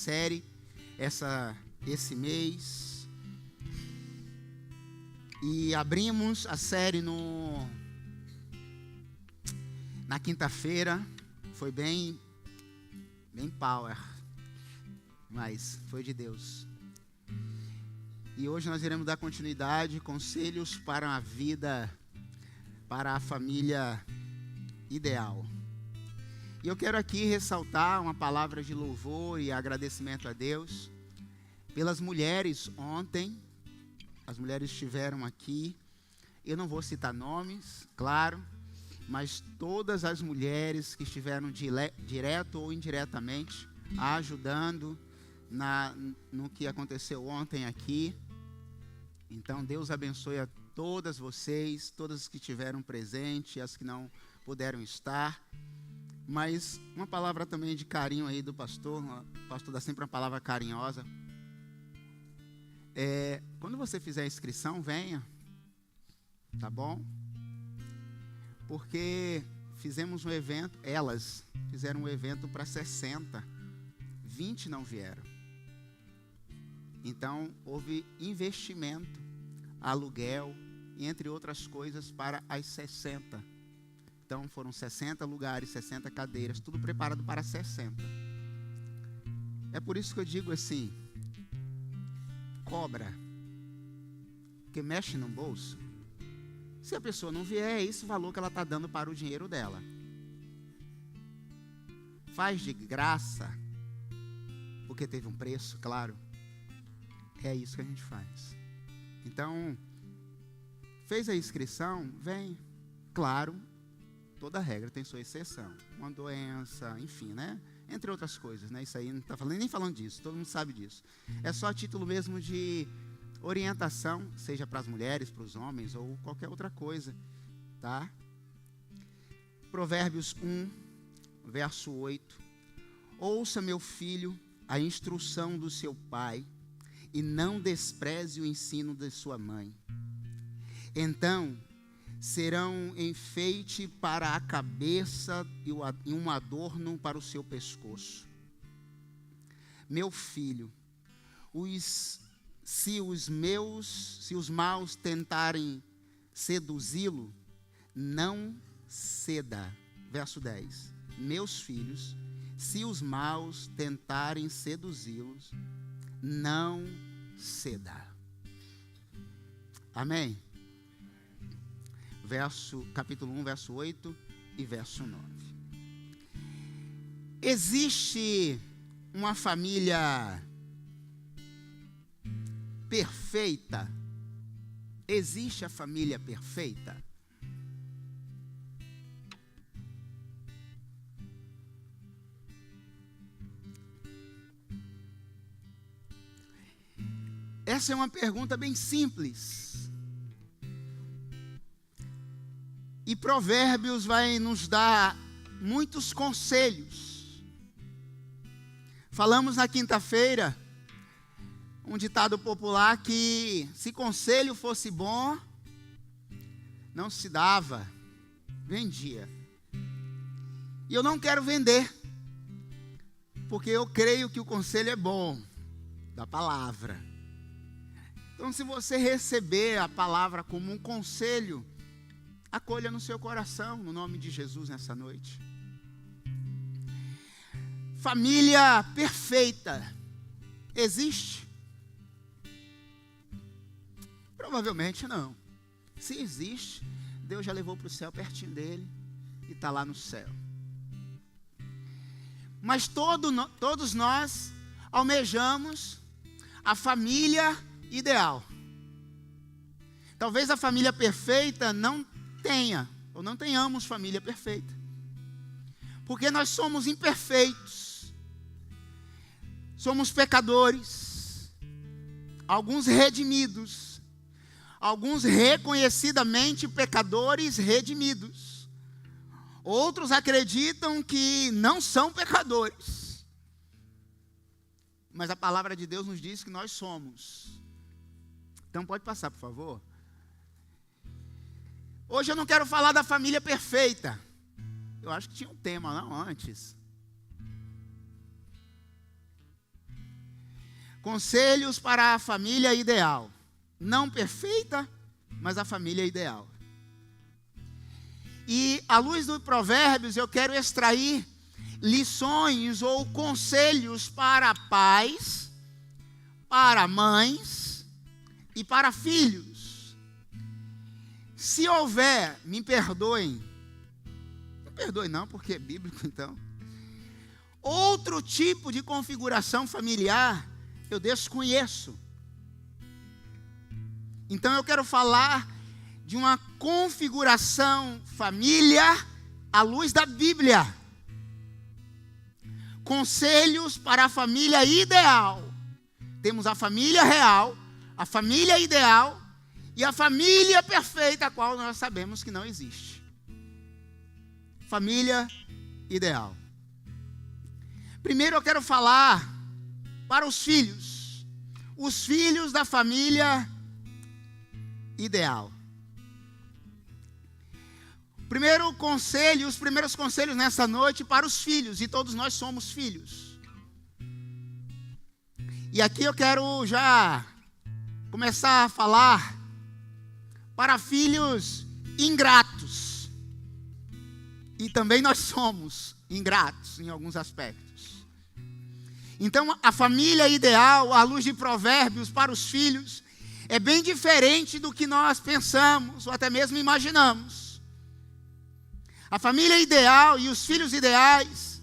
série esse mês. E abrimos a série na quinta-feira. Foi bem power, mas foi de Deus. E hoje nós iremos dar continuidade, conselhos para a vida, para a família ideal. E eu quero aqui ressaltar uma palavra de louvor e agradecimento a Deus pelas mulheres ontem. As mulheres estiveram aqui. Eu não vou citar nomes, claro, mas todas as mulheres que estiveram direto ou indiretamente ajudando no que aconteceu ontem aqui. Então, Deus abençoe a todas vocês, todas as que estiveram presentes e as que não puderam estar. Mas uma palavra também de carinho aí do pastor. O pastor dá sempre uma palavra carinhosa. Quando você fizer a inscrição, venha. Tá bom? Porque fizemos um evento, elas fizeram um evento para 60. 20 não vieram. Então, houve investimento, aluguel, entre outras coisas, para as 60. Então, foram 60 lugares, 60 cadeiras, tudo preparado para 60. É por isso que eu digo assim, cobra, porque mexe no bolso. Se a pessoa não vier, é esse o valor que ela está dando para o dinheiro dela. Faz de graça, porque teve um preço, claro. É isso que a gente faz. Então, fez a inscrição, vem. Claro, toda regra tem sua exceção. Uma doença, enfim, né? Entre outras coisas, né? Isso aí não está nem falando disso, todo mundo sabe disso. É só a título mesmo de orientação, seja para as mulheres, para os homens ou qualquer outra coisa, tá? Provérbios 1, verso 8. Ouça, meu filho, a instrução do seu pai, e não despreze o ensino de sua mãe. Então, serão enfeite para a cabeça e um adorno para o seu pescoço. Meu filho, se os maus tentarem seduzi-lo, não ceda. Verso 10. Meus filhos, se os maus tentarem seduzi-los, não ceda. Amém? Capítulo 1, verso 8 e verso 9. Existe uma família perfeita? Existe a família perfeita? Essa é uma pergunta bem simples. E Provérbios vai nos dar muitos conselhos. Falamos na quinta-feira um ditado popular que se conselho fosse bom, não se dava, vendia. E eu não quero vender, porque eu creio que o conselho é bom, da palavra. Então, se você receber a palavra como um conselho, acolha no seu coração, no nome de Jesus, nessa noite. Família perfeita existe? Provavelmente não. Se existe, Deus já levou para o céu pertinho dele e está lá no céu. Mas todos nós almejamos a família ideal. Talvez a família perfeita não tenha, ou não tenhamos família perfeita. Porque nós somos imperfeitos. Somos pecadores. Alguns redimidos. Alguns reconhecidamente pecadores redimidos. Outros acreditam que não são pecadores. Mas a palavra de Deus nos diz que nós somos. Então pode passar, por favor. Hoje eu não quero falar da família perfeita. Eu acho que tinha um tema, não, antes. Conselhos para a família ideal. Não perfeita, mas a família ideal. E à luz dos Provérbios eu quero extrair lições ou conselhos para pais, para mães e para filhos. Se houver, me perdoem. Não perdoe não, porque é bíblico então. Outro tipo de configuração familiar eu desconheço. Então eu quero falar de uma configuração família à luz da Bíblia. Conselhos para a família ideal. Temos a família real, a família ideal e a família perfeita, a qual nós sabemos que não existe. Família ideal. Primeiro eu quero falar para os filhos da família ideal. Primeiro conselho, os primeiros conselhos nessa noite para os filhos, e todos nós somos filhos. E aqui eu quero já começar a falar para filhos ingratos. E também nós somos ingratos em alguns aspectos. Então, a família ideal, à luz de Provérbios, para os filhos, é bem diferente do que nós pensamos, ou até mesmo imaginamos. A família ideal e os filhos ideais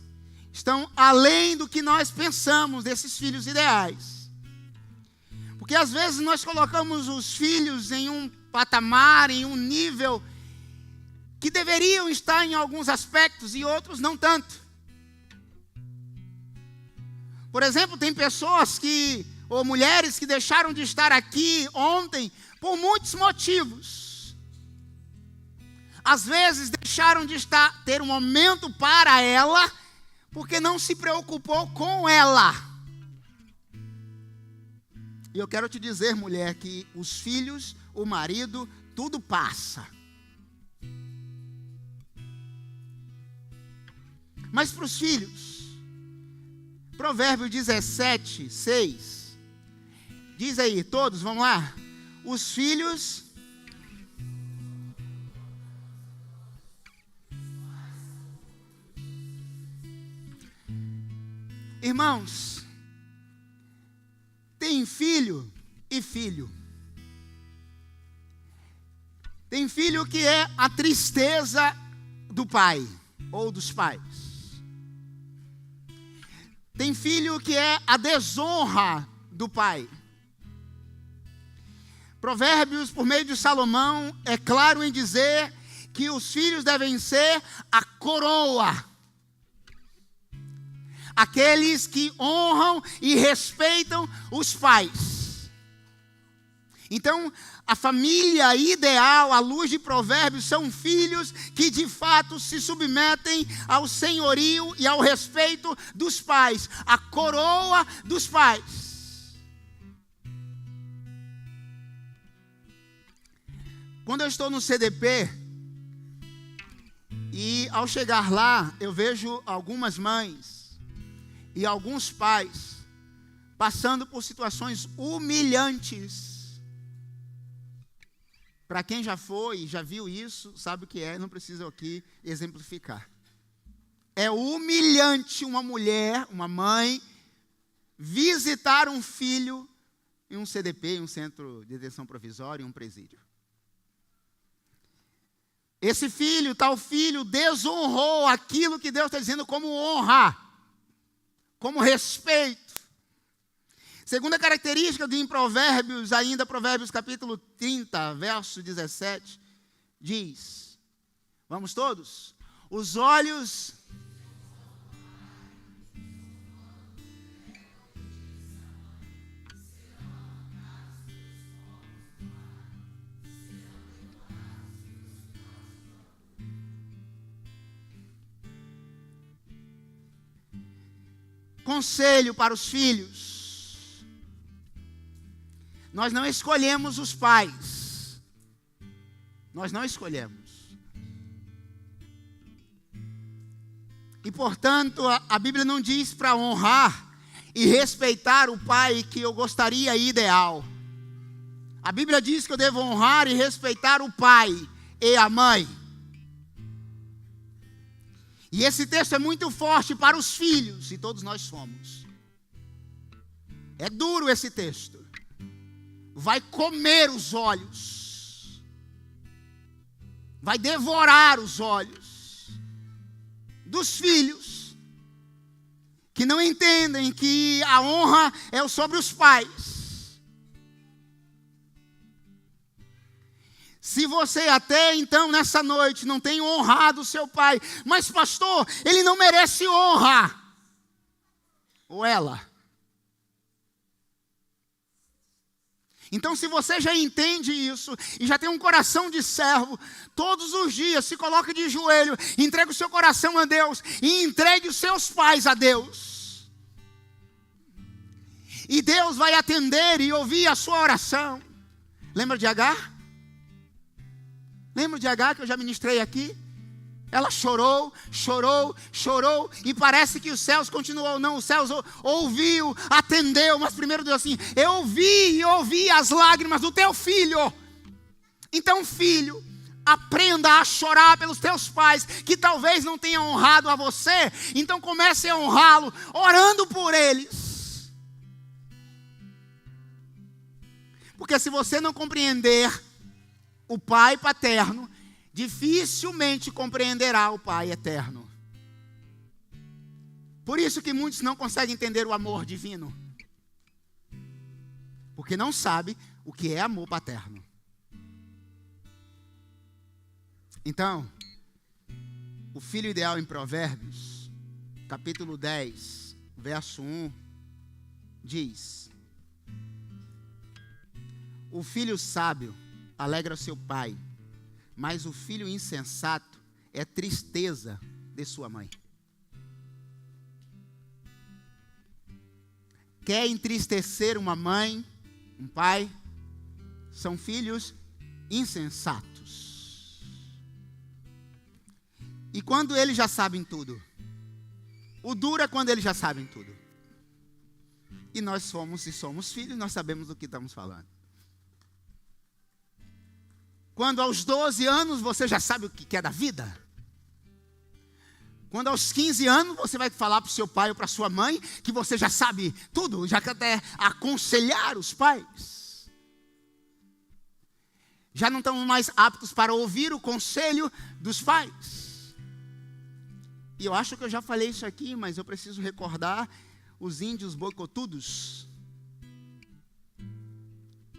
estão além do que nós pensamos desses filhos ideais. Porque às vezes nós colocamos os filhos em um patamar, em um nível que deveriam estar em alguns aspectos e outros não tanto. Por exemplo, tem pessoas ou mulheres que deixaram de estar aqui ontem por muitos motivos. Às vezes deixaram de ter um momento para ela, porque não se preocupou com ela. E eu quero te dizer, mulher, que os filhos, o marido, tudo passa. Mas para os filhos, Provérbio 17, 6. Diz aí, todos, vamos lá. Os filhos... Irmãos, tem filho e filho. Tem filho que é a tristeza do pai ou dos pais. Tem filho que é a desonra do pai. Provérbios, por meio de Salomão, é claro em dizer que os filhos devem ser a coroa. Aqueles que honram e respeitam os pais. Então, a família ideal, à luz de Provérbios, são filhos que de fato se submetem ao senhorio e ao respeito dos pais. A coroa dos pais. Quando eu estou no CDP, e ao chegar lá, eu vejo algumas mães e alguns pais passando por situações humilhantes. Para quem já foi e já viu isso, sabe o que é, não preciso aqui exemplificar. É humilhante uma mulher, uma mãe, visitar um filho em um CDP, em um centro de detenção provisória, em um presídio. Esse filho, tal filho, desonrou aquilo que Deus está dizendo como honra, como respeito. Segunda característica em Provérbios, ainda Provérbios capítulo 30, verso 17, diz, vamos todos? Os olhos... Conselho para os filhos. Nós não escolhemos os pais. Nós não escolhemos. E, portanto, a Bíblia não diz para honrar e respeitar o pai que eu gostaria ideal. A Bíblia diz que eu devo honrar e respeitar o pai e a mãe. E esse texto é muito forte para os filhos, e todos nós somos. É duro esse texto. Vai comer os olhos. Vai devorar os olhos dos filhos que não entendem que a honra é sobre os pais. Se você até então, nessa noite, não tem honrado o seu pai, mas pastor, ele não merece honra, ou ela. Então, se você já entende isso, e já tem um coração de servo, todos os dias se coloque de joelho, entregue o seu coração a Deus, e entregue os seus pais a Deus. E Deus vai atender e ouvir a sua oração. Lembra de Agar? Lembra de Agar que eu já ministrei aqui? Ela chorou, chorou, chorou, e parece que os céus continuou. Não, os céus ouviu, atendeu, mas primeiro Deus assim, eu ouvi as lágrimas do teu filho. Então, filho, aprenda a chorar pelos teus pais, que talvez não tenham honrado a você. Então comece a honrá-lo, orando por eles. Porque se você não compreender o pai paterno, dificilmente compreenderá o pai eterno. Por isso que muitos não conseguem entender o amor divino. Porque não sabe o que é amor paterno. Então, o filho ideal em Provérbios, capítulo 10, verso 1, diz: o filho sábio alegra seu pai, mas o filho insensato é tristeza de sua mãe. Quer entristecer uma mãe, um pai? São filhos insensatos. E quando eles já sabem tudo? O duro é quando eles já sabem tudo. E nós somos filhos, nós sabemos do que estamos falando. Quando aos 12 anos você já sabe o que é da vida. Quando aos 15 anos você vai falar para o seu pai ou para a sua mãe que você já sabe tudo, já quer até aconselhar os pais. Já não estamos mais aptos para ouvir o conselho dos pais. E eu acho que eu já falei isso aqui, mas eu preciso recordar os índios boicotudos.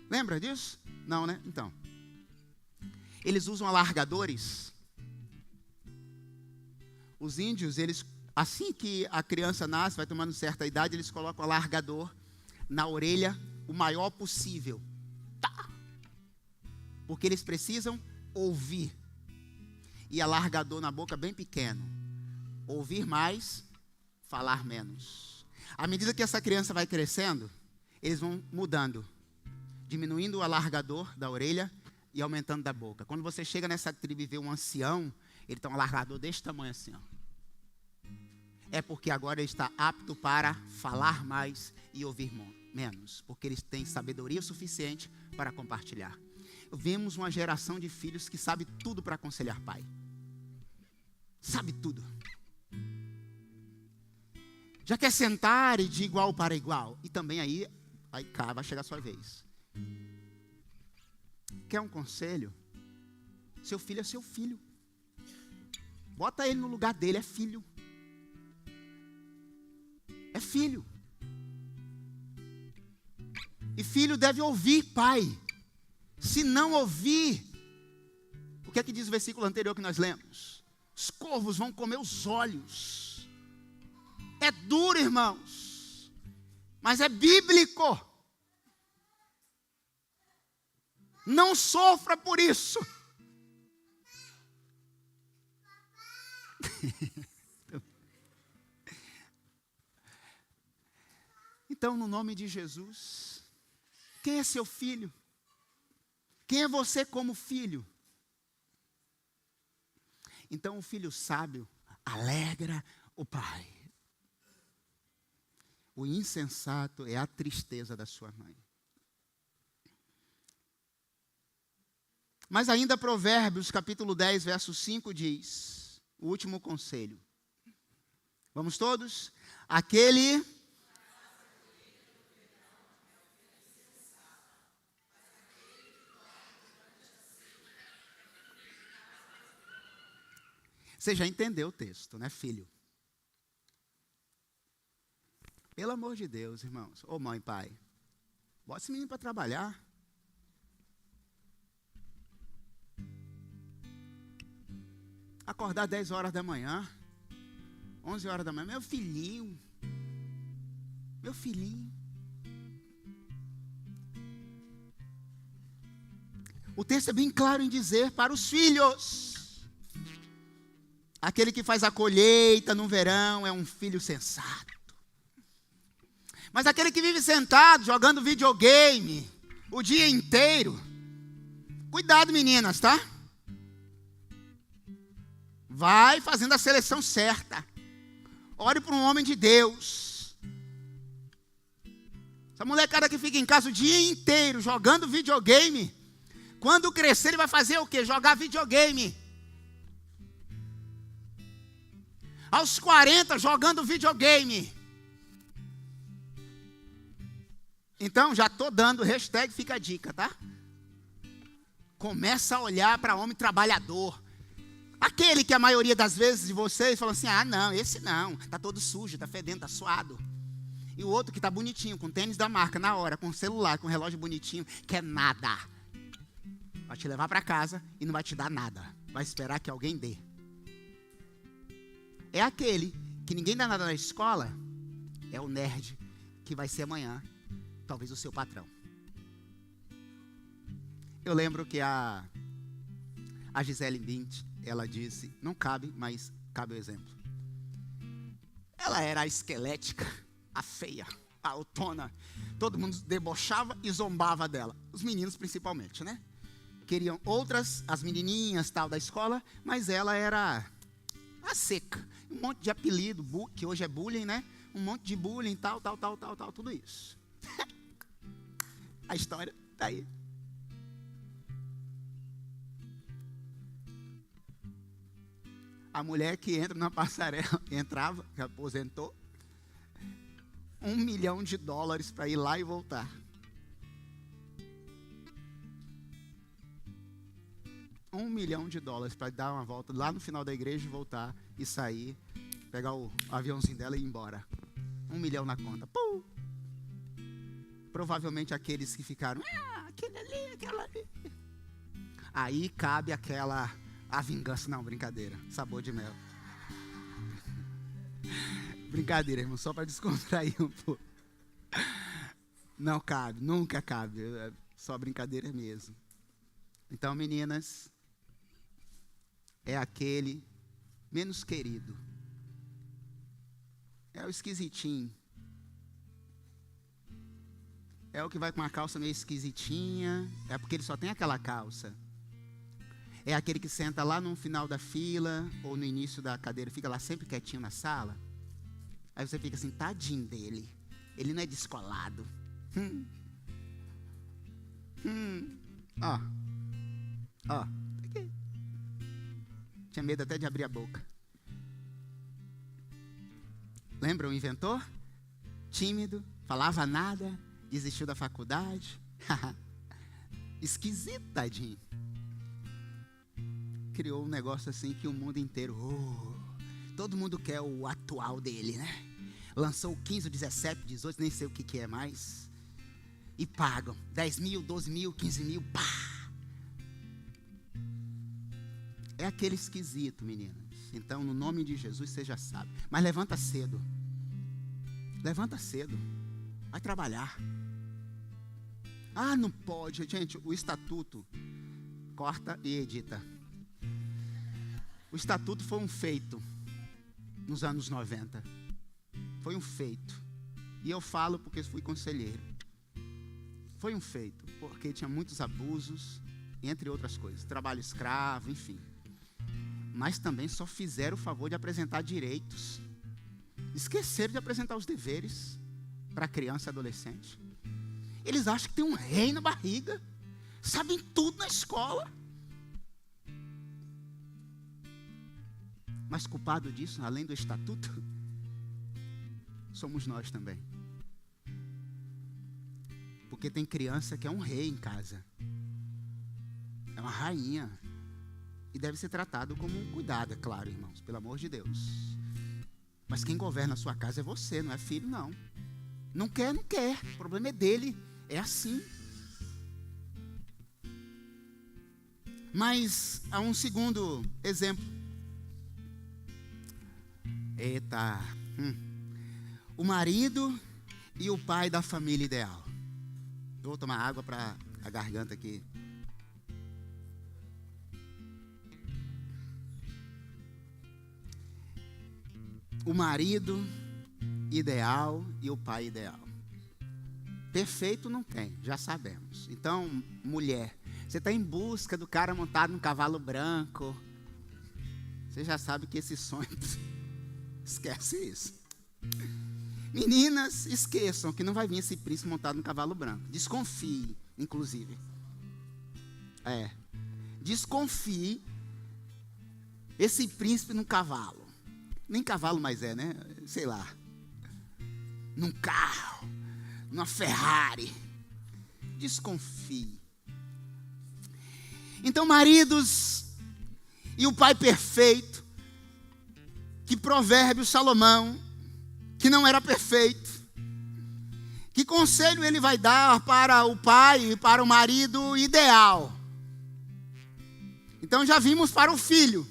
Lembra disso? Não, né? Então. Eles usam alargadores. Os índios, eles, assim que a criança nasce, vai tomando certa idade, eles colocam alargador na orelha o maior possível. Tá. Porque eles precisam ouvir. E alargador na boca bem pequeno. Ouvir mais, falar menos. À medida que essa criança vai crescendo, eles vão mudando. Diminuindo o alargador da orelha e aumentando da boca. Quando você chega nessa tribo e vê um ancião, ele tem um alargador desse tamanho assim, ó. É porque agora ele está apto para falar mais e ouvir menos. Porque eles têm sabedoria suficiente para compartilhar. Vemos uma geração de filhos que sabe tudo para aconselhar pai. Sabe tudo. Já quer sentar e de igual para igual. E também aí cá vai chegar a sua vez. Quer um conselho? Seu filho é seu filho. Bota ele no lugar dele, é filho. É filho. E filho deve ouvir pai. Se não ouvir, o que é que diz o versículo anterior que nós lemos? Os corvos vão comer os olhos. É duro, irmãos, mas é bíblico. Não sofra por isso. Então, no nome de Jesus, quem é seu filho? Quem é você como filho? Então, o filho sábio alegra o pai. O insensato é a tristeza da sua mãe. Mas ainda Provérbios, capítulo 10, verso 5 diz, o último conselho. Vamos todos? Aquele... Você já entendeu o texto, né, filho? Pelo amor de Deus, irmãos. Ô mãe, pai, bota esse menino para trabalhar. Acordar 10 horas da manhã, 11 horas da manhã. Meu filhinho. O texto é bem claro em dizer para os filhos. Aquele que faz a colheita no verão é um filho sensato. Mas aquele que vive sentado, jogando videogame o dia inteiro. Cuidado, meninas, tá? Vai fazendo a seleção certa. Ore para um homem de Deus. Essa molecada que fica em casa o dia inteiro jogando videogame. Quando crescer ele vai fazer o quê? Jogar videogame. Aos 40 jogando videogame. Então já estou dando hashtag, fica a dica, tá? Começa a olhar para homem trabalhador. Aquele que a maioria das vezes de vocês fala assim, ah não, esse não, está todo sujo, está fedendo, está suado. E o outro que está bonitinho, com tênis da marca na hora, com celular, com relógio bonitinho, quer nada. Vai te levar para casa e não vai te dar nada. Vai esperar que alguém dê. É aquele que ninguém dá nada na escola, é o nerd que vai ser amanhã, talvez o seu patrão. Eu lembro que a Gisele Bündchen, ela disse, não cabe, mas cabe o exemplo. Ela era a esquelética, a feia, a autona. Todo mundo debochava e zombava dela. Os meninos principalmente, né? Queriam outras, as menininhas tal da escola, mas ela era a seca. Um monte de apelido, que hoje é bullying, né? Um monte de bullying, tal, tudo isso. A história está aí. A mulher que entra na passarela, entrava, que aposentou, $1 milhão para ir lá e voltar. $1 milhão para dar uma volta lá no final da igreja e voltar e sair, pegar o aviãozinho dela e ir embora. $1 milhão na conta. Pum! Provavelmente aqueles que ficaram, aquele ali, aquela ali. Aí cabe a vingança, não, brincadeira, sabor de mel. Brincadeira, irmão, só para descontrair um pouco. Não cabe, nunca cabe, é só brincadeira mesmo. Então, meninas, é aquele menos querido. É o esquisitinho. É o que vai com uma calça meio esquisitinha, é porque ele só tem aquela calça. É aquele que senta lá no final da fila, ou no início da cadeira, fica lá sempre quietinho na sala. Aí você fica assim, tadinho dele. Ele não é descolado. Ó. Aqui. Tinha medo até de abrir a boca. Lembra o inventor? Tímido, falava nada, desistiu da faculdade. Esquisito, tadinho. Criou um negócio assim que o mundo inteiro, todo mundo quer o atual dele, né? Lançou o 15, o 17, 18, nem sei o que é mais. E pagam 10 mil, 12 mil, 15 mil, pá! É aquele esquisito, meninas. Então, no nome de Jesus, você já sabe. Mas levanta cedo. Levanta cedo. Vai trabalhar. Ah, não pode. Gente, o estatuto corta e edita. O estatuto foi um feito nos anos 90. Foi um feito. E eu falo porque fui conselheiro. Foi um feito, porque tinha muitos abusos, entre outras coisas. Trabalho escravo, enfim. Mas também só fizeram o favor de apresentar direitos. Esqueceram de apresentar os deveres. para criança e adolescente. Eles acham que tem um rei na barriga, sabem tudo na escola. Mas culpado disso, além do estatuto, somos nós também. Porque tem criança que é um rei em casa. É uma rainha. E deve ser tratado como cuidado, é claro, irmãos, pelo amor de Deus. Mas quem governa a sua casa é você, não é filho, não. Não quer, não quer. O problema é dele. É assim. Mas há um segundo exemplo. Eita. O marido e o pai da família ideal. Eu vou tomar água para a garganta aqui. O marido ideal e o pai ideal. Perfeito não tem, já sabemos. Então, mulher, você está em busca do cara montado num cavalo branco. Você já sabe que esse sonho... Esquece isso. Meninas, esqueçam que não vai vir esse príncipe montado num cavalo branco. Desconfie, inclusive. Desconfie esse príncipe num cavalo. Nem cavalo mais é, né? Sei lá. Num carro, numa Ferrari. Desconfie. Então, maridos e o pai perfeito, que Provérbios Salomão, que não era perfeito, que conselho ele vai dar para o pai e para o marido ideal? Então já vimos para o filho.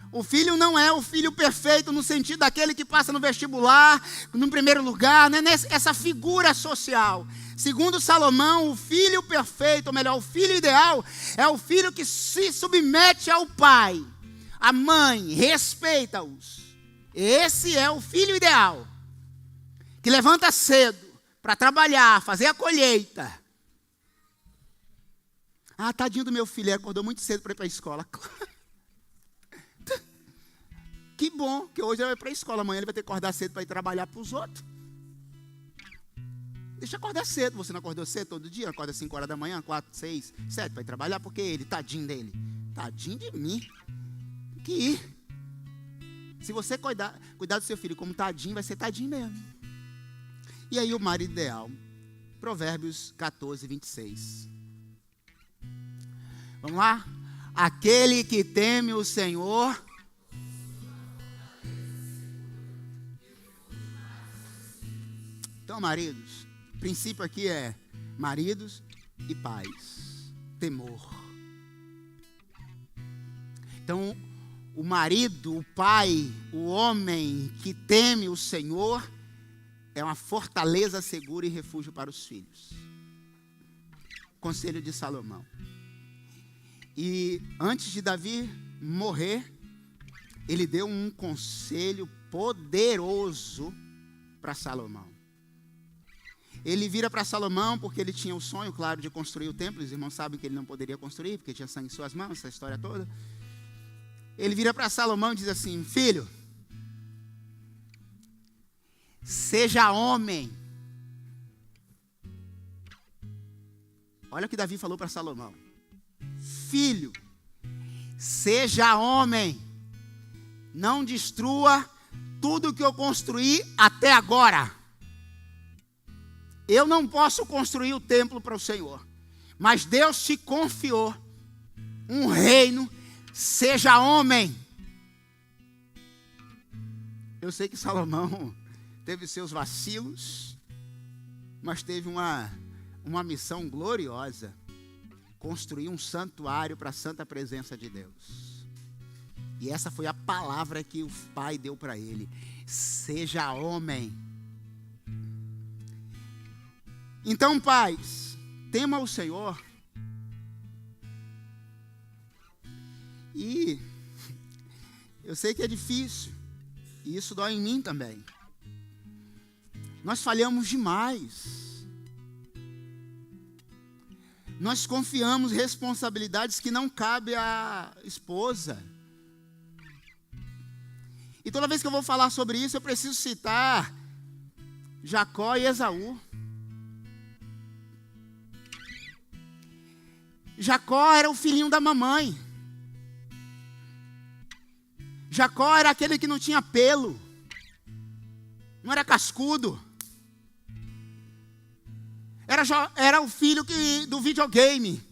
O filho não é o filho perfeito no sentido daquele que passa no vestibular, no primeiro lugar, não é essa figura social. Segundo Salomão, o filho perfeito, ou melhor, o filho ideal, é o filho que se submete ao pai, à mãe, respeita-os. Esse é o filho ideal, que levanta cedo para trabalhar, fazer a colheita. Ah, tadinho do meu filho, ele acordou muito cedo para ir para a escola. Que bom que hoje ele vai para a escola, amanhã ele vai ter que acordar cedo para ir trabalhar para os outros. Deixa acordar cedo. Você não acordou cedo todo dia? Acorda 5 horas da manhã, 4, 6, 7 para ir trabalhar, porque ele, tadinho dele. Tadinho de mim. Tem que ir. Se você cuidar do seu filho como tadinho, vai ser tadinho mesmo. E aí o marido ideal. Provérbios 14, 26. Vamos lá? Aquele que teme o Senhor... Então, maridos, o princípio aqui é maridos e pais, temor. Então, o marido, o pai, o homem que teme o Senhor é uma fortaleza segura e refúgio para os filhos. Conselho de Salomão. E antes de Davi morrer, ele deu um conselho poderoso para Salomão. Ele vira para Salomão porque ele tinha o sonho, claro, de construir o templo. Os irmãos sabem que ele não poderia construir porque tinha sangue em suas mãos, essa história toda. Ele vira para Salomão e diz assim: filho, seja homem. Olha o que Davi falou para Salomão. Filho, seja homem. Não destrua tudo que eu construí até agora. Eu não posso construir o templo para o Senhor, mas Deus te confiou um reino, seja homem. Eu sei que Salomão teve seus vacilos, mas teve uma missão gloriosa, construir um santuário para a santa presença de Deus. E essa foi a palavra que o pai deu para ele: seja homem. Então, pais, tema o Senhor. E eu sei que é difícil, e isso dói em mim também. Nós falhamos demais. Nós confiamos responsabilidades que não cabem à esposa. E toda vez que eu vou falar sobre isso, eu preciso citar Jacó e Esaú. Jacó era o filhinho da mamãe. Jacó era aquele que não tinha pelo. Não era cascudo. Era o filho do videogame.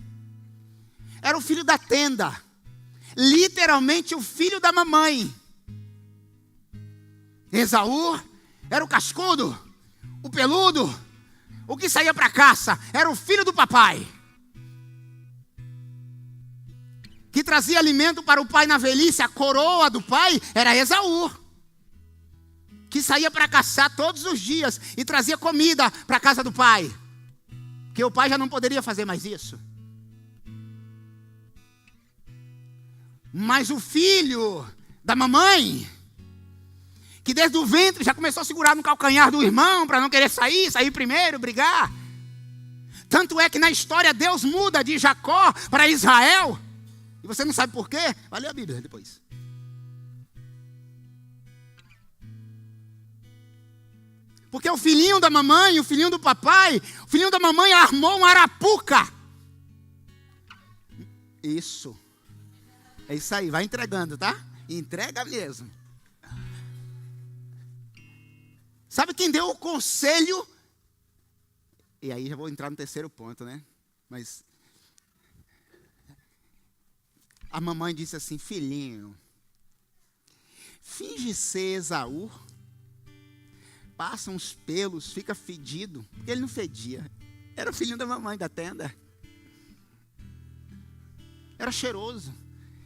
Era o filho da tenda. Literalmente o filho da mamãe. Esaú era o cascudo, o peludo, o que saía para caça. Era o filho do papai, que trazia alimento para o pai na velhice. A coroa do pai era Esaú, que saía para caçar todos os dias e trazia comida para a casa do pai, porque o pai já não poderia fazer mais isso. Mas o filho da mamãe, que desde o ventre já começou a segurar no calcanhar do irmão para não querer sair primeiro, brigar. Tanto é que na história Deus muda de Jacó para Israel. E você não sabe por quê? Vai ler a Bíblia depois. Porque o filhinho da mamãe, o filhinho do papai, o filhinho da mamãe armou uma arapuca. Isso. É isso aí, vai entregando, tá? Entrega mesmo. Sabe quem deu o conselho? E aí já vou entrar no terceiro ponto, né? Mas a mamãe disse assim: filhinho, finge ser Esaú, passa uns pelos, fica fedido. Porque ele não fedia. Era o filhinho da mamãe da tenda. Era cheiroso.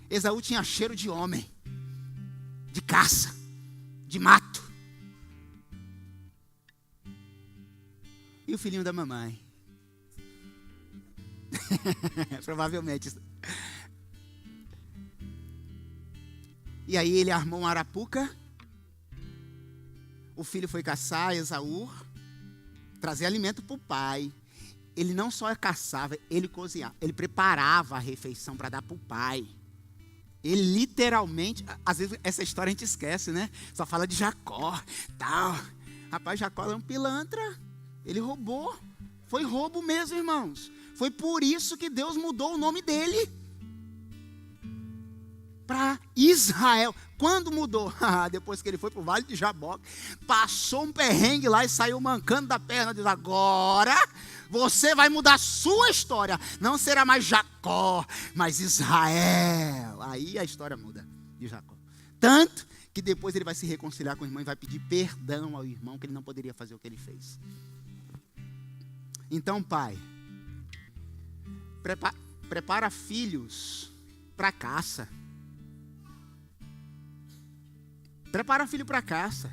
Esaú tinha cheiro de homem, de caça, de mato. E o filhinho da mamãe? Provavelmente. E aí ele armou uma arapuca. O filho foi caçar, Esaú, trazer alimento para o pai. Ele não só caçava, ele cozinhava. Ele preparava a refeição para dar para o pai. Ele literalmente, às vezes essa história a gente esquece, né? Só fala de Jacó, tal. Rapaz, Jacó é um pilantra. Ele roubou. Foi roubo mesmo, irmãos. Foi por isso que Deus mudou o nome dele para Israel. Quando mudou? Depois que ele foi para o Vale de Jaboque, passou um perrengue lá e saiu mancando da perna. Diz: agora você vai mudar a sua história. Não será mais Jacó, mas Israel. Aí a história muda de Jacó. Tanto que depois ele vai se reconciliar com o irmão e vai pedir perdão ao irmão, que ele não poderia fazer o que ele fez. Então, pai, prepara filhos para caça. Prepara filho para caça.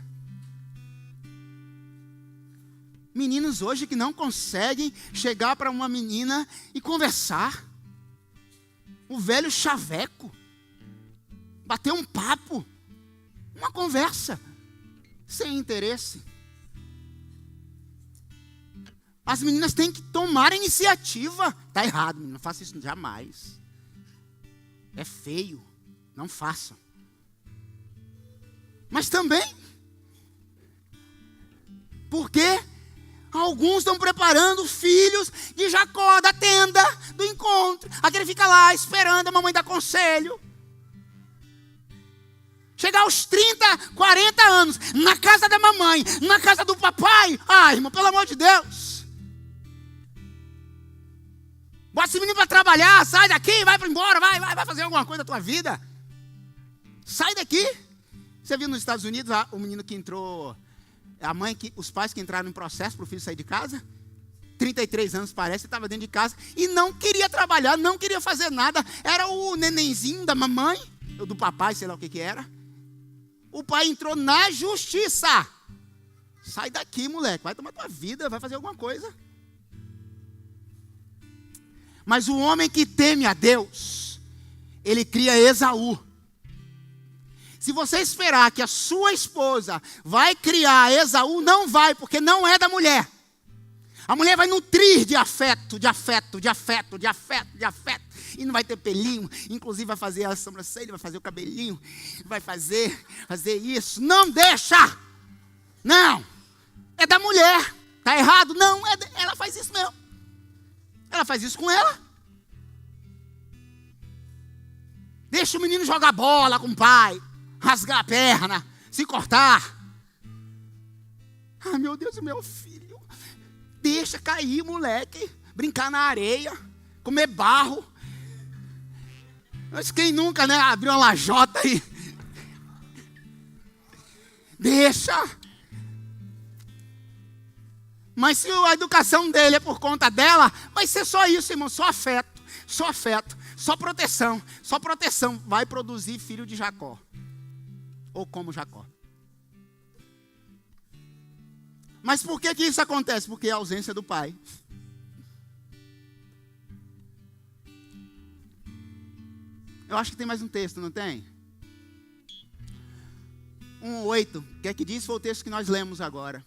Meninos hoje que não conseguem chegar para uma menina e conversar. O velho chaveco. Bater um papo. Uma conversa. Sem interesse. As meninas têm que tomar a iniciativa. Está errado, menino. Não faça isso jamais. É feio. Não façam. Mas também, porque alguns estão preparando filhos de Jacó, da tenda, do encontro. Aquele fica lá esperando a mamãe dar conselho. Chegar aos 30, 40 anos, na casa da mamãe, na casa do papai. Ai, irmão, pelo amor de Deus. Bota esse menino para trabalhar, sai daqui, vai para embora, vai fazer alguma coisa da tua vida. Sai daqui. Você viu nos Estados Unidos o menino que entrou, os pais que entraram em processo para o filho sair de casa? 33 anos parece, estava dentro de casa e não queria trabalhar, não queria fazer nada. Era o nenenzinho da mamãe, ou do papai, sei lá o que era. O pai entrou na justiça. Sai daqui, moleque, vai tomar tua vida, vai fazer alguma coisa. Mas o homem que teme a Deus, ele cria Esaú. Se você esperar que a sua esposa vai criar Esaú, não vai, porque não é da mulher. A mulher vai nutrir de afeto, de afeto, de afeto, de afeto, de afeto. E não vai ter pelinho, inclusive vai fazer a sobrancelha, vai fazer o fazer isso. Não deixa! Não! é da mulher. Está errado? Não, ela faz isso mesmo. Ela faz isso com ela. Deixa o menino jogar bola com o pai, rasgar a perna, se cortar. Ai, meu Deus, meu filho. Deixa cair, moleque. Brincar na areia, comer barro. Mas quem nunca, né, abriu uma lajota aí? Deixa. Mas se a educação dele é por conta dela, vai ser só isso, irmão. Só afeto, só afeto, só proteção. Só proteção vai produzir filho de Jacó. Ou como Jacó. Mas por que isso acontece? Porque é a ausência do pai. Eu acho que tem mais um texto, não tem? 1:8. O que é que diz? Foi o texto que nós lemos agora.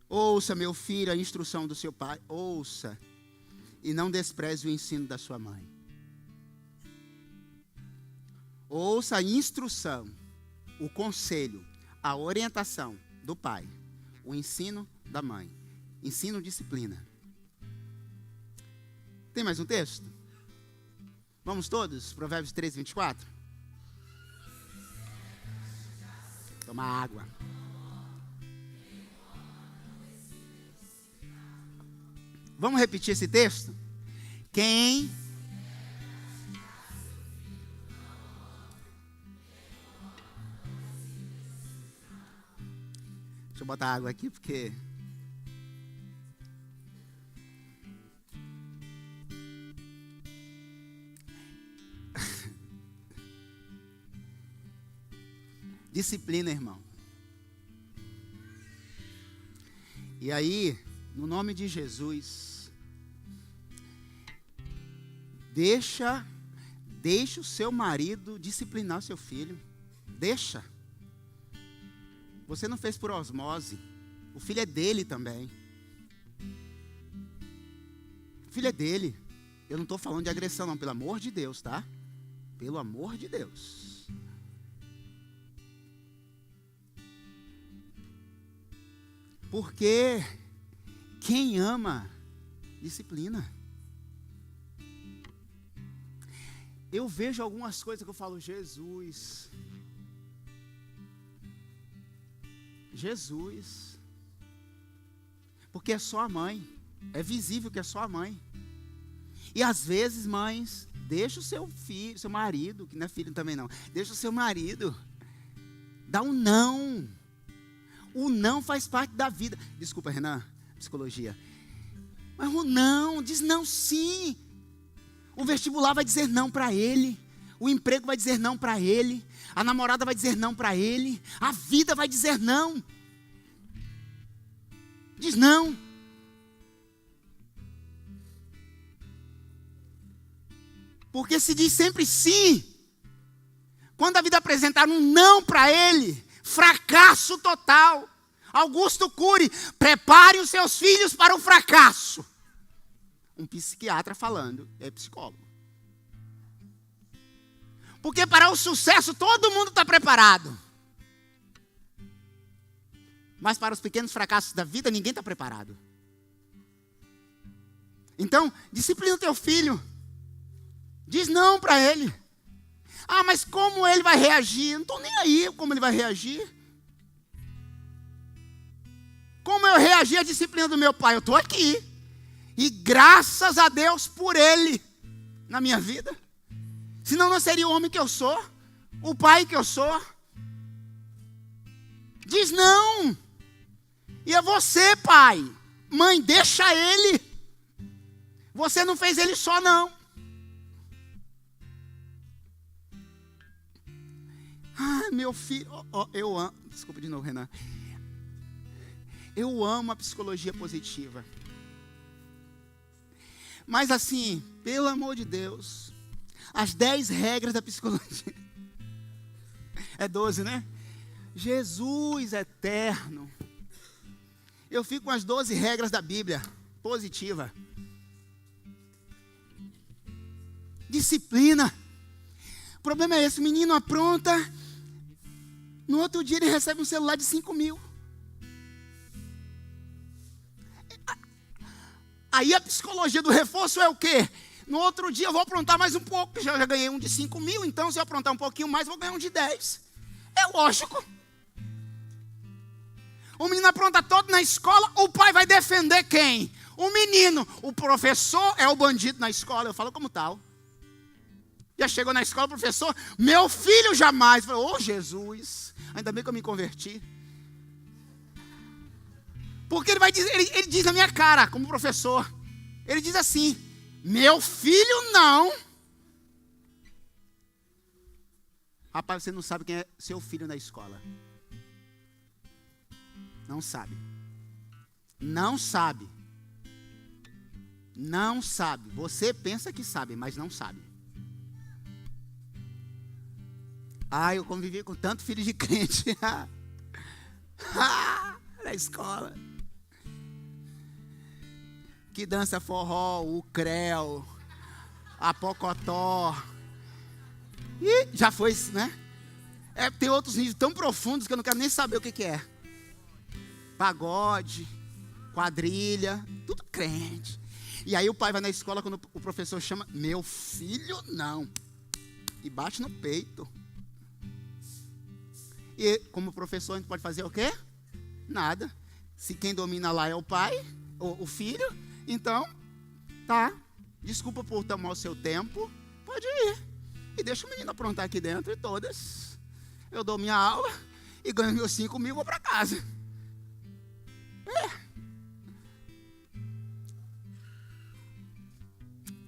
Ouça, meu filho, a instrução do seu pai. Ouça. E não despreze o ensino da sua mãe. Ouça a instrução, o conselho, a orientação do pai. O ensino da mãe. Ensino, disciplina. Tem mais um texto? Vamos todos? Provérbios 13:24. Toma água. Vamos repetir esse texto? Quem... Deixa eu botar água aqui, porque... Disciplina, irmão. E aí, no nome de Jesus, deixa o seu marido disciplinar o seu filho. Deixa. Você não fez por osmose. O filho é dele também. O filho é dele. Eu não estou falando de agressão, não. Pelo amor de Deus, tá? Pelo amor de Deus. Porque quem ama, disciplina. Eu vejo algumas coisas que eu falo, Jesus. Porque é só a mãe. É visível que é só a mãe. E às vezes, mães, deixa o seu filho, seu marido, que não é filho também não, deixa o seu marido. Dá um não. O não faz parte da vida. Desculpa, Renan, psicologia. Mas o não, diz não sim. O vestibular vai dizer não para ele. O emprego vai dizer não para ele. A namorada vai dizer não para ele. A vida vai dizer não. Diz não. Porque se diz sempre sim, quando a vida apresentar um não para ele, fracasso total. Augusto Cury, prepare os seus filhos para o fracasso. Um psiquiatra falando, é psicólogo. Porque para o sucesso todo mundo está preparado. Mas para os pequenos fracassos da vida ninguém está preparado. Então, disciplina o teu filho. Diz não para ele. Ah, mas como ele vai reagir? Não estou nem aí como ele vai reagir. Como eu reagi à disciplina do meu pai? Eu estou aqui. E graças a Deus por ele na minha vida. Senão não seria o homem que eu sou. O pai que eu sou. Diz não. E é você, pai. Mãe, deixa ele. Você não fez ele só, não. Ah, meu filho, eu amo. Desculpa de novo, Renan. Eu amo a psicologia positiva. Mas assim, pelo amor de Deus, as 10 regras da psicologia. É 12, né? Jesus eterno. Eu fico com as 12 regras da Bíblia positiva. Disciplina. O problema é esse, o menino apronta. No outro dia ele recebe um celular de 5.000. Aí a psicologia do reforço é o quê? No outro dia eu vou aprontar mais um pouco. Já ganhei um de 5.000, então se eu aprontar um pouquinho mais, vou ganhar um de 10. É lógico. O menino apronta todo na escola, o pai vai defender quem? O menino. O professor é o bandido na escola. Eu falo como tal. Já chegou na escola, o professor, meu filho jamais. Eu falei, Jesus, ainda bem que eu me converti. Porque ele vai dizer, ele diz na minha cara, como professor. Ele diz assim, meu filho não. Rapaz, você não sabe quem é seu filho na escola. Não sabe. Não sabe. Não sabe. Você pensa que sabe, mas não sabe. Eu convivi com tanto filho de crente. Na escola. Que dança forró, o creu, a pocotó. E já foi isso, né? Tem outros níveis tão profundos que eu não quero nem saber o que é. Pagode, quadrilha, tudo crente. E aí o pai vai na escola quando o professor chama, meu filho não. E bate no peito. E como professor a gente pode fazer o quê? Nada. Se quem domina lá é o pai, ou o filho, então, tá. Desculpa por tomar o seu tempo, pode ir. E deixa o menino aprontar aqui dentro e todas. Eu dou minha aula e ganho meus 5.000 e vou para casa.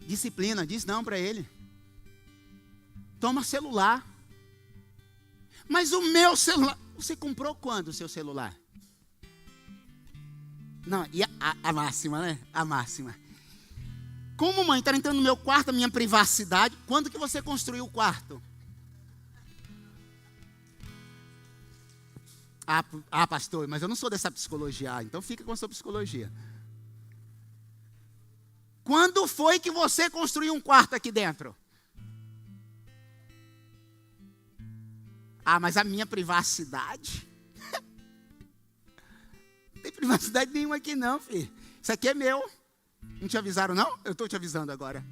Disciplina, diz não para ele. Toma celular. Mas o meu celular, você comprou quando o seu celular? Não, e a máxima, né? A máxima. Como, mãe, está entrando no meu quarto, a minha privacidade. Quando que você construiu o quarto? Pastor, mas eu não sou dessa psicologia. Então fica com a sua psicologia. Quando foi que você construiu um quarto aqui dentro? Mas a minha privacidade? Não tem privacidade nenhuma aqui não, filho. Isso aqui é meu. Não te avisaram não? Eu estou te avisando agora.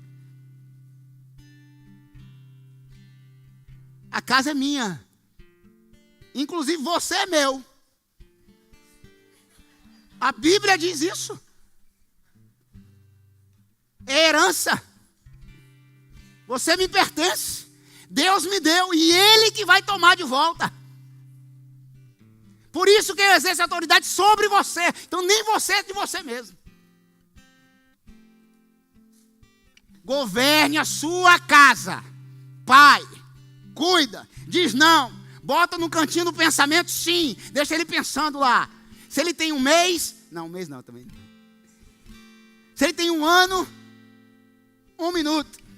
A casa é minha. Inclusive você é meu. A Bíblia diz isso. É herança. Você me pertence. Deus me deu e Ele que vai tomar de volta. Por isso que eu exerço autoridade sobre você. Então nem você é de você mesmo. Governe a sua casa. Pai, cuida, diz não. Bota no cantinho do pensamento sim. Deixa ele pensando lá. Se ele tem um mês, um mês não também. Se ele tem um ano, 1 minuto.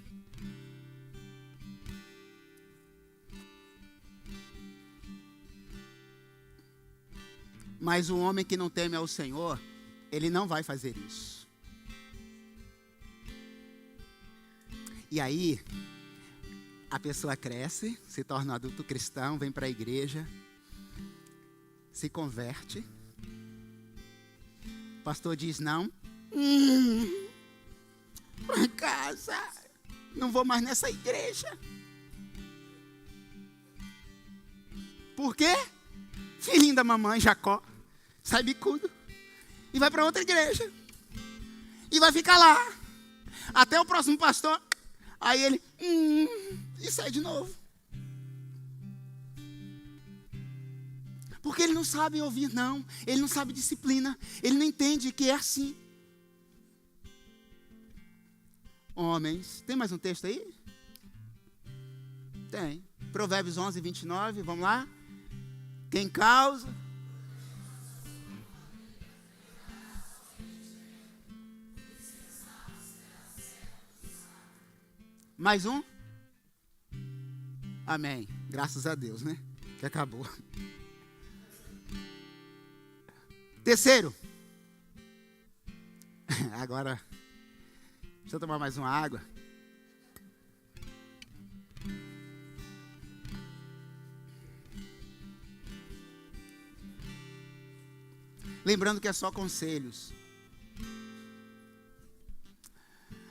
Mas o homem que não teme ao Senhor, ele não vai fazer isso. E aí, a pessoa cresce, se torna um adulto cristão, vem para a igreja, se converte. O pastor diz não. Para casa, não vou mais nessa igreja. Por quê? Filhinho da mamãe, Jacó, sai bicudo e vai para outra igreja. E vai ficar lá. Até o próximo pastor. Aí ele, e sai de novo. Porque ele não sabe ouvir não. Ele não sabe disciplina. Ele não entende que é assim. Homens, tem mais um texto aí? Tem. Provérbios 11, 29, vamos lá. Quem causa? Mais um? Amém. Graças a Deus, né? Que acabou. Terceiro. Agora, deixa eu tomar mais uma água. lembrando que é só conselhos.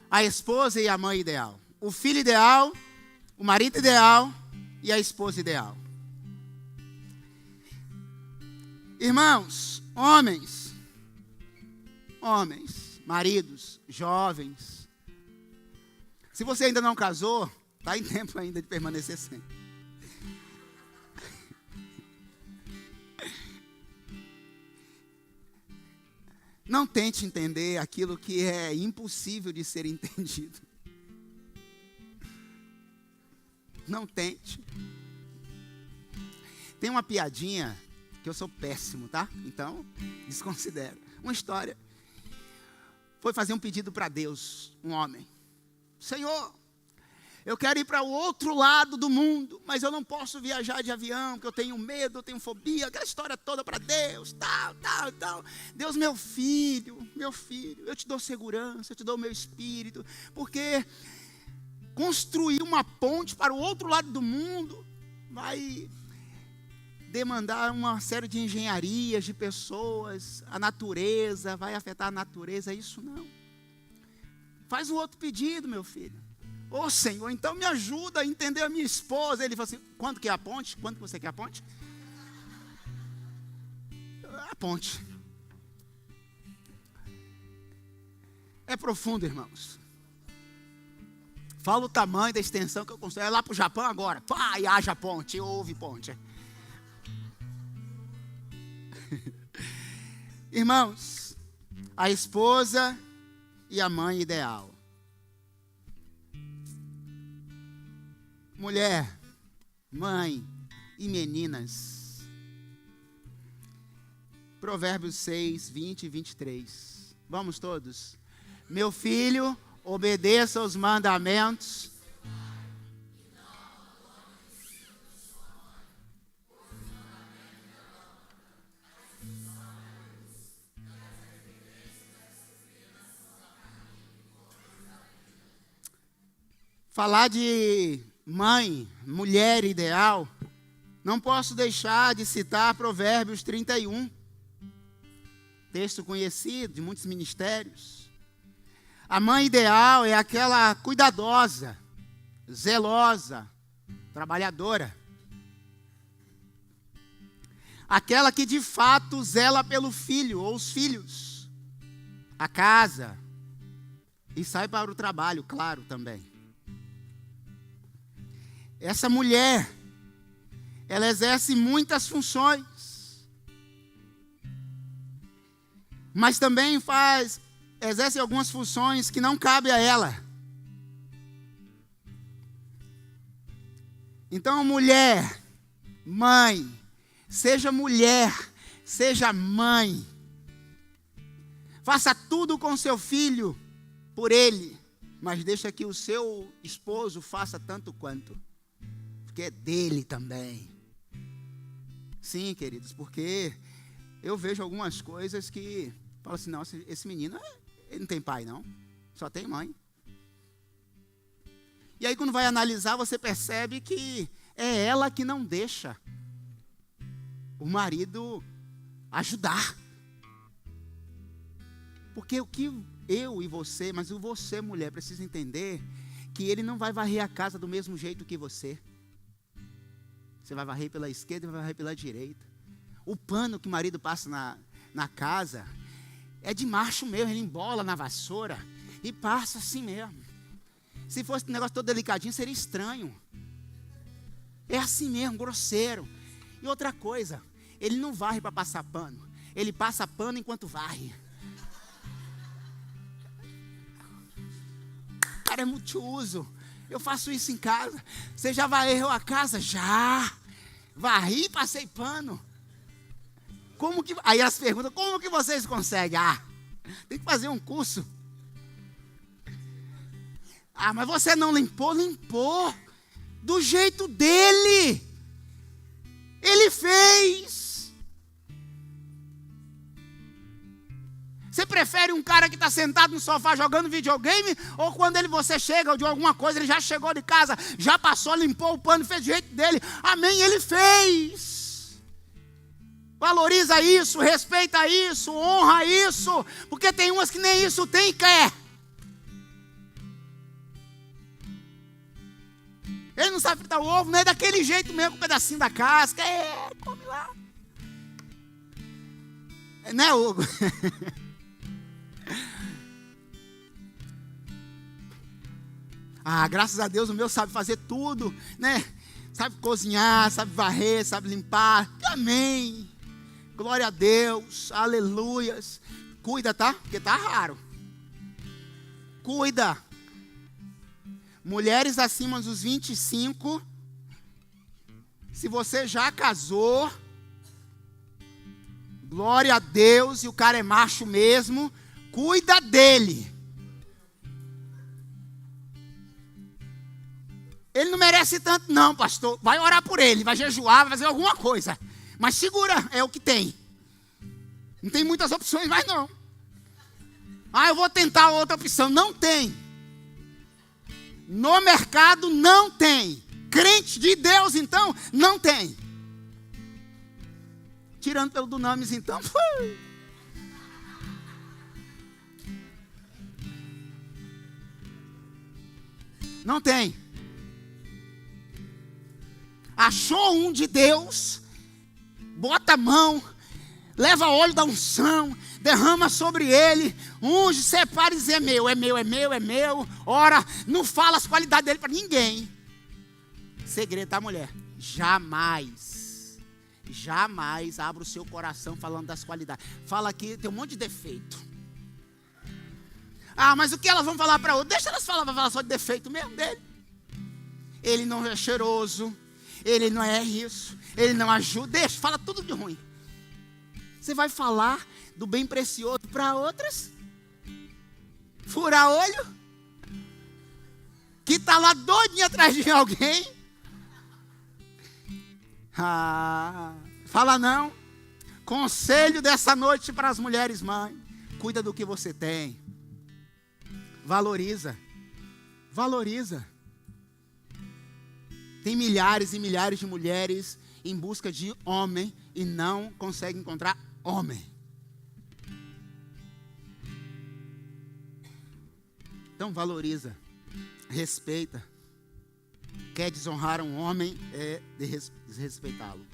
A esposa e a mãe ideal. O filho ideal, o marido ideal e a esposa ideal. Irmãos, homens, maridos, jovens. Se você ainda não casou, está em tempo ainda de permanecer sem. Não tente entender aquilo que é impossível de ser entendido. Não tente. Tem uma piadinha que eu sou péssimo, tá? Então, desconsidero. Uma história. Foi fazer um pedido para Deus, um homem. Senhor, eu quero ir para o outro lado do mundo, mas eu não posso viajar de avião, porque eu tenho medo, eu tenho fobia, aquela história toda para Deus, tal. Deus, meu filho, eu te dou segurança, eu te dou o meu espírito, porque construir uma ponte para o outro lado do mundo vai demandar uma série de engenharias, de pessoas, a natureza, vai afetar a natureza, isso não. Faz um outro pedido, meu filho. Ô Senhor, então me ajuda a entender a minha esposa. Ele falou assim, quanto que é a ponte? Quanto que você quer a ponte? A ponte. É profundo, irmãos. Fala o tamanho da extensão que eu construí. É lá para o Japão agora. Pá, e haja ponte, houve ponte. Irmãos, a esposa e a mãe ideal. Mulher, mãe e meninas. Provérbios 6, 20 e 23. Vamos todos? Meu filho, obedeça aos mandamentos. Falar de mãe, mulher ideal, não posso deixar de citar Provérbios 31, texto conhecido de muitos ministérios. A mãe ideal é aquela cuidadosa, zelosa, trabalhadora. Aquela que de fato zela pelo filho ou os filhos, a casa, e sai para o trabalho, claro, também. Essa mulher, ela exerce muitas funções, mas também exerce algumas funções que não cabem a ela. Então, mulher, seja mãe, faça tudo com seu filho, por ele, mas deixa que o seu esposo faça tanto quanto. Porque é dele também. Sim, queridos, porque eu vejo algumas coisas que falo assim, não, esse menino, ele não tem pai não, só tem mãe. E aí quando vai analisar, você percebe que é ela que não deixa o marido ajudar. Porque o que eu e você, mas o você mulher, precisa entender que ele não vai varrer a casa do mesmo jeito que você. Você vai varrer pela esquerda e vai varrer pela direita. O pano que o marido passa na casa é de macho mesmo, ele embola na vassoura e passa assim mesmo. Se fosse um negócio todo delicadinho, seria estranho. É assim mesmo, grosseiro. E outra coisa, ele não varre para passar pano. Ele passa pano enquanto varre. O cara é multiuso. Eu faço isso em casa. Você já varreu a casa? Já. Varri e passei pano. Como que... Aí elas perguntam, como que vocês conseguem? Tem que fazer um curso. Mas você não limpou? Limpou. Do jeito dele. Ele fez. Você prefere um cara que está sentado no sofá jogando videogame? Ou quando você chega ou de alguma coisa, ele já chegou de casa, já passou, limpou o pano, fez do jeito dele. Amém, ele fez. Valoriza isso, respeita isso, honra isso, porque tem umas que nem isso tem e quer. Ele não sabe fritar o ovo, não é daquele jeito mesmo, com um pedacinho da casca. Come lá. Né, Hugo? Graças a Deus o meu sabe fazer tudo, né? Sabe cozinhar, sabe varrer, sabe limpar. Amém. Glória a Deus, aleluias. Cuida, tá? Porque tá raro. Cuida. Mulheres acima dos 25, se você já casou, glória a Deus, e o cara é macho mesmo, cuida dele. Ele não merece tanto não, pastor. Vai orar por ele, vai jejuar, vai fazer alguma coisa. Mas segura, é o que tem. Não tem muitas opções mais não. Eu vou tentar outra opção. Não tem. No mercado não tem. Crente de Deus, então, não tem. Tirando pelo Dunamis, então. Não tem. Achou um de Deus, bota a mão, leva óleo da unção, derrama sobre ele, unge, separa e diz: é meu, é meu, é meu, é meu. Ora, não fala as qualidades dele para ninguém. Segredo, tá, mulher? Jamais abra o seu coração falando das qualidades. Fala aqui, tem um monte de defeito. Mas o que elas vão falar para outro? Deixa elas falar, vai falar só de defeito mesmo dele. Ele não é cheiroso, ele não é isso, ele não ajuda. Deixa, fala tudo de ruim. Você vai falar do bem precioso para outras? Furar olho? Que está lá doidinho atrás de alguém? Fala não. Conselho dessa noite para as mulheres mães: cuida do que você tem. Valoriza. Valoriza. Tem milhares e milhares de mulheres em busca de homem e não conseguem encontrar homem. Então valoriza, respeita. Quer desonrar um homem é desrespeitá-lo.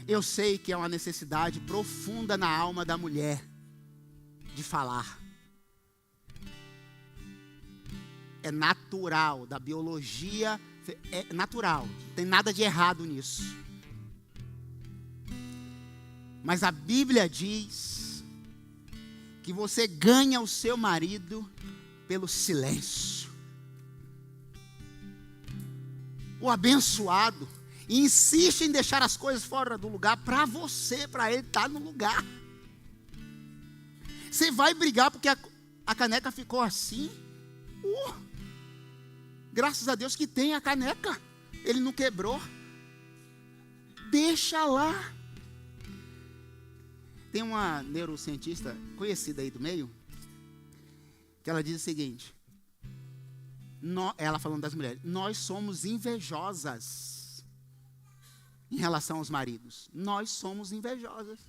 Eu sei que é uma necessidade profunda na alma da mulher de falar. É natural, da biologia, é natural, não tem nada de errado nisso. Mas a Bíblia diz que você ganha o seu marido pelo silêncio. O abençoado insiste em deixar as coisas fora do lugar para você, para ele estar no lugar. Você vai brigar porque a caneca ficou assim? Graças a Deus que tem a caneca. Ele não quebrou. Deixa lá. Tem uma neurocientista conhecida aí do meio, que ela diz o seguinte, ela falando das mulheres: nós somos invejosas em relação aos maridos. Nós somos invejosas.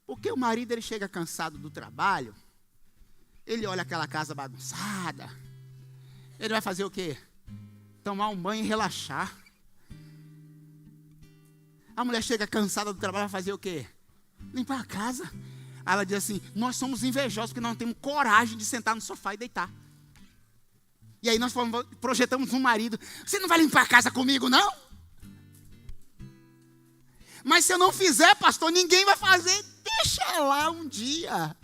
Porque o marido, ele chega cansado do trabalho, ele olha aquela casa bagunçada, ele vai fazer o quê? Tomar um banho e relaxar. A mulher chega cansada do trabalho, vai fazer o quê? Limpar a casa. Aí ela diz assim: nós somos invejosos porque nós não temos coragem de sentar no sofá e deitar. E aí nós projetamos um marido: você não vai limpar a casa comigo, não? Mas se eu não fizer, pastor, ninguém vai fazer. Deixa lá um dia.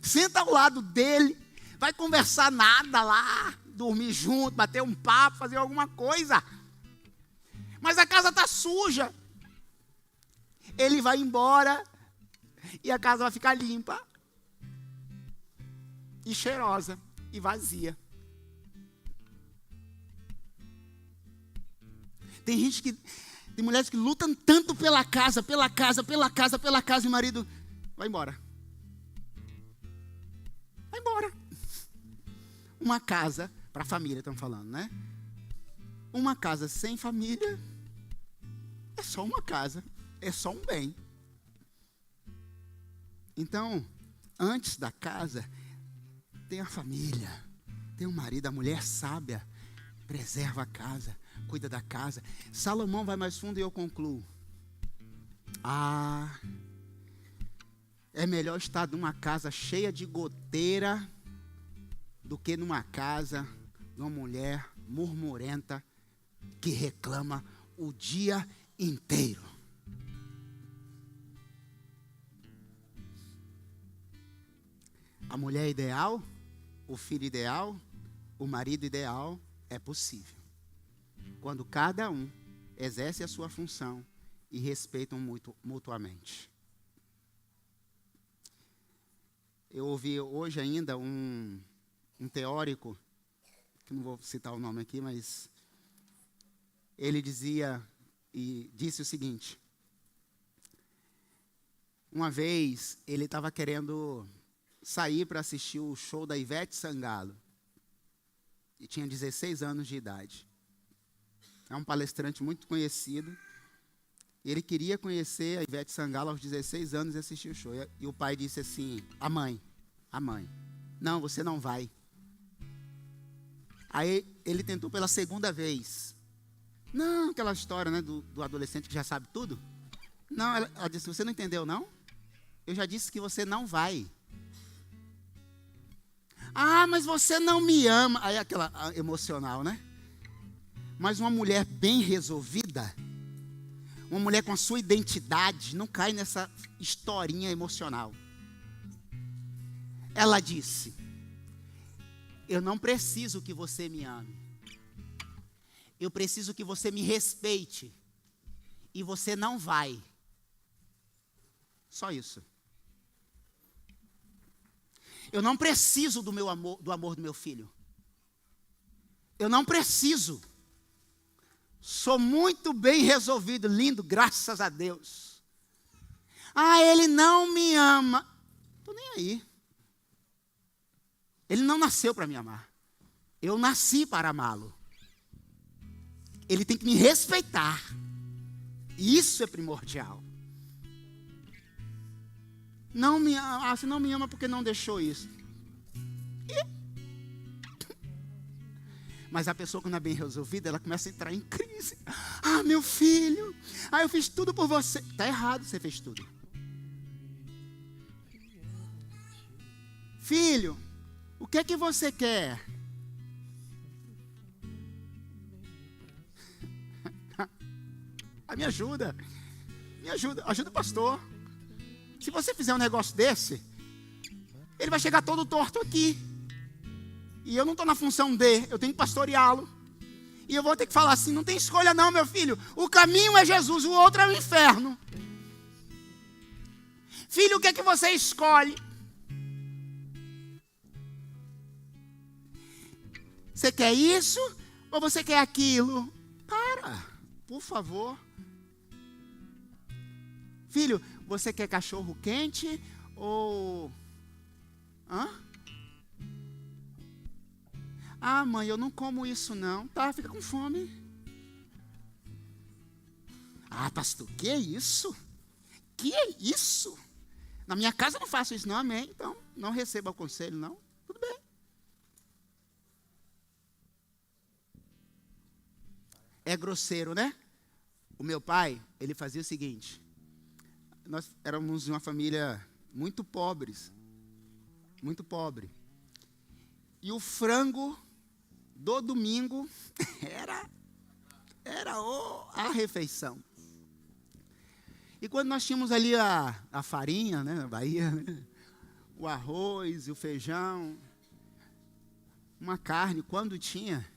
Senta ao lado dele, vai conversar nada lá, dormir junto, bater um papo, fazer alguma coisa. Mas a casa está suja. Ele vai embora e a casa vai ficar limpa e cheirosa e vazia. Tem mulheres que lutam tanto pela casa, e o marido vai embora. Vai embora. Uma casa, para a família estamos falando, né? Uma casa sem família é só uma casa, é só um bem. Então, antes da casa, tem a família, tem o marido, a mulher sábia, preserva a casa, cuida da casa. Salomão vai mais fundo e eu concluo. É melhor estar numa casa cheia de goteira do que numa casa de uma mulher murmurenta que reclama o dia inteiro. A mulher ideal, o filho ideal, o marido ideal é possível. Quando cada um exerce a sua função e respeitam mutuamente. Eu ouvi hoje ainda um teórico, que não vou citar o nome aqui, mas ele dizia e disse o seguinte: uma vez ele estava querendo sair para assistir o show da Ivete Sangalo e tinha 16 anos de idade. É um palestrante muito conhecido. Ele queria conhecer a Ivete Sangalo aos 16 anos e assistir o show. E o pai disse assim, a mãe, não, você não vai. Aí ele tentou pela segunda vez. Não, aquela história, né, do adolescente que já sabe tudo. Não, ela disse, você não entendeu, não? Eu já disse que você não vai. Mas você não me ama. Aí aquela emocional, né? Mas uma mulher bem resolvida, uma mulher com a sua identidade, não cai nessa historinha emocional. Ela disse, eu não preciso que você me ame. Eu preciso que você me respeite. E você não vai. Só isso. Eu não preciso do meu amor, do amor do meu filho. Eu não preciso. Sou muito bem resolvido, lindo, graças a Deus. Ele não me ama. Estou nem aí. Ele não nasceu para me amar. Eu nasci para amá-lo. Ele tem que me respeitar. Isso é primordial. Não me ama, se não me ama porque não deixou isso. Mas a pessoa quando é bem resolvida, ela começa a entrar em crise. Meu filho, eu fiz tudo por você. Está errado, você fez tudo. Filho, o que é que você quer? Me ajuda. Ajuda o pastor. Se você fizer um negócio desse, ele vai chegar todo torto aqui. E eu não estou na função de, eu tenho que pastoreá-lo. E eu vou ter que falar assim, não tem escolha não, meu filho. O caminho é Jesus, o outro é o inferno. Filho, o que é que você escolhe? Você quer isso ou você quer aquilo? Para, por favor. Filho, você quer cachorro quente ou... mãe, eu não como isso não. Tá, fica com fome. Pastor, que é isso? Que é isso? Na minha casa eu não faço isso não, amém. Então, não receba o conselho não. Tudo bem. É grosseiro, né? O meu pai, ele fazia o seguinte. Nós éramos uma família muito pobres. Muito pobre. E o frango do domingo era a refeição. E quando nós tínhamos ali a farinha, né, na Bahia, né, o arroz e o feijão, uma carne, quando tinha,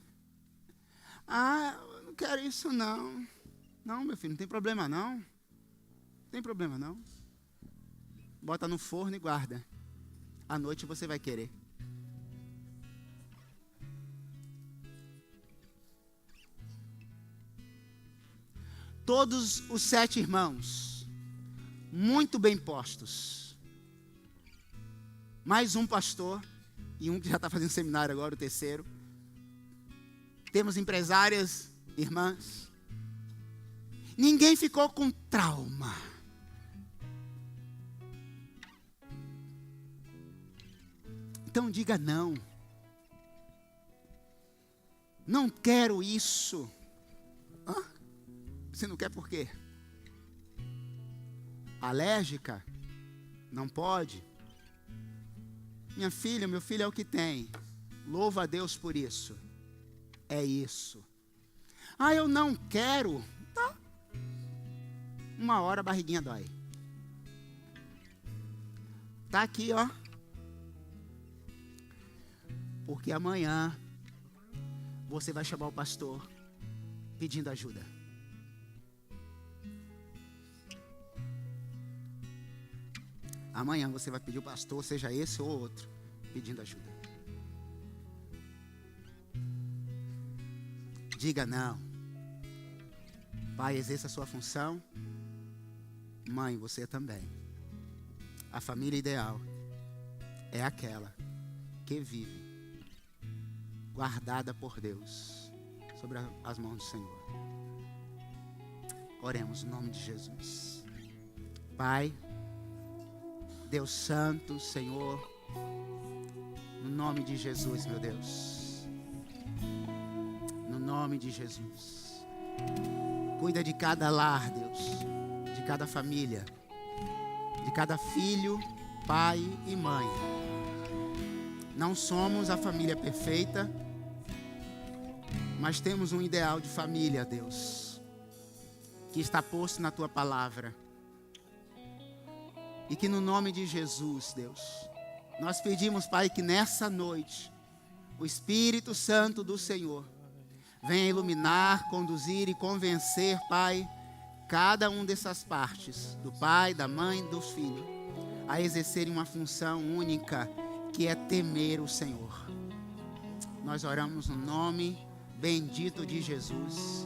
eu não quero isso não. Não, meu filho, não tem problema não. Não tem problema não. Bota no forno e guarda. À noite você vai querer. Todos os 7 irmãos, muito bem postos. Mais um pastor, e um que já está fazendo seminário agora, o terceiro. Temos empresárias, irmãs. Ninguém ficou com trauma. Então diga não. Não quero isso. Hã? Você não quer por quê? Alérgica? Não pode? Minha filha, meu filho é o que tem. Louva a Deus por isso. É isso. Ah, eu não quero. Tá. Uma hora a barriguinha dói. Tá aqui, ó. Porque amanhã você vai chamar o pastor pedindo ajuda. Amanhã você vai pedir o pastor, seja esse ou outro, pedindo ajuda. Diga não. Pai, exerça a sua função. Mãe, você também. A família ideal é aquela que vive guardada por Deus sobre as mãos do Senhor. Oremos no nome de Jesus. Pai, Deus Santo, Senhor, no nome de Jesus, meu Deus, no nome de Jesus, cuida de cada lar, Deus, de cada família, de cada filho, pai e mãe. Não somos a família perfeita, mas temos um ideal de família, Deus, que está posto na Tua Palavra. E que no nome de Jesus, Deus, nós pedimos, Pai, que nessa noite, o Espírito Santo do Senhor venha iluminar, conduzir e convencer, Pai, cada um dessas partes, do pai, da mãe, do filho, a exercerem uma função única, que é temer o Senhor. Nós oramos no nome bendito de Jesus.